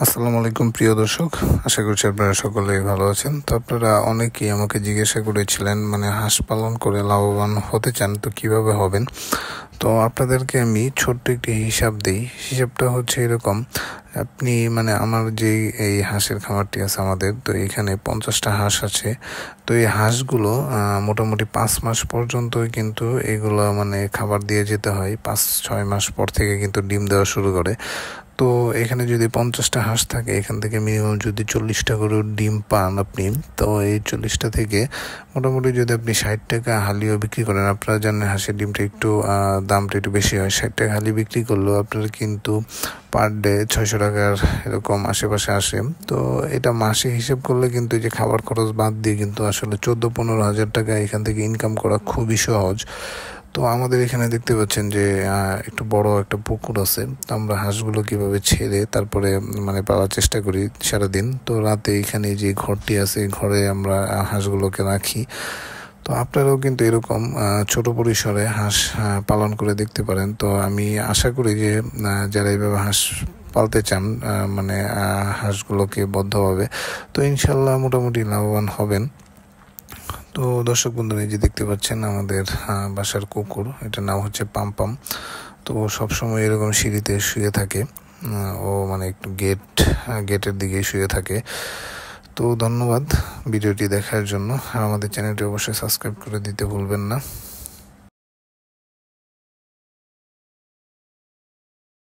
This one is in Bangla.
আসসালামু আলাইকুম প্রিয় দর্শক, আশা করছি আপনারা সকলেই ভালো আছেন। তো আপনারা অনেকেই আমাকে জিজ্ঞাসা করেছিলেন হাঁস পালন করে লাভবান হতে চান, তো কিভাবে হবেন। তো আপনাদেরকে আমি ছোট্ট একটি হিসাব দিই। হিসাবটা হচ্ছে এরকম: আপনি আমার যেই এই হাঁসের খামারটি আছে আমাদের, তো এখানে 50টা হাঁস আছে। তো এই হাঁসগুলো মোটামুটি 5 মাস পর্যন্তই কিন্তু এগুলো খাবার দিয়ে যেতে হয়। 5-6 মাস পর থেকে কিন্তু ডিম দেওয়া শুরু করে। তো এখানে যদি 50টা হাঁস থাকে, এখান থেকে মিনিমাম যদি 40টা করে ডিম পান আপনি, তো এই 40টা থেকে মোটামুটি যদি আপনি 60 টাকা হালিও বিক্রি করেন, আপনারা জানেন হাঁসের ডিমটা একটু দামটা একটু বেশি হয়, 60 টাকা হালি বিক্রি করলেও আপনার কিন্তু পার ডে 600 টাকার এরকম আশেপাশে আসে। তো এটা মাসে হিসেব করলে কিন্তু এই যে খাবার খরচ বাদ দিয়ে কিন্তু আসলে 14-15 হাজার টাকা এখান থেকে ইনকাম করা খুবই সহজ। তো আমাদের এখানে দেখতে পাচ্ছেন যে একটু বড় একটা পুকুর আছে। তো আমরা হাঁসগুলো কিভাবে ছেড়ে তারপরে পাওয়ার চেষ্টা করি সারাদিন। তো রাতে এখানে যে ঘরটি আছে, ঘরে আমরা হাঁসগুলোকে রাখি। তো আপনারাও কিন্তু এরকম ছোট পরিসরে হাঁস পালন করে দেখতে পারেন। তো আমি আশা করি যে যারা এইভাবে হাঁস পালতে চান, হাঁসগুলোকে বদ্ধভাবে, তো ইনশাল্লাহ মোটামুটি লাভবান হবেন। তো দর্শক বন্ধুরা, এই যে দেখতে পাচ্ছেন আমাদের বাসার কুকুর, এটার নাম হচ্ছে পাম্পাম। তো সবসময় এরকম সিঁড়িতে শুয়ে থাকে। ও একটু গেটের দিকে শুয়ে থাকে। তো ধন্যবাদ ভিডিওটি দেখার জন্য, আর আমাদের চ্যানেলটি অবশ্যই সাবস্ক্রাইব করে দিতে ভুলবেন না।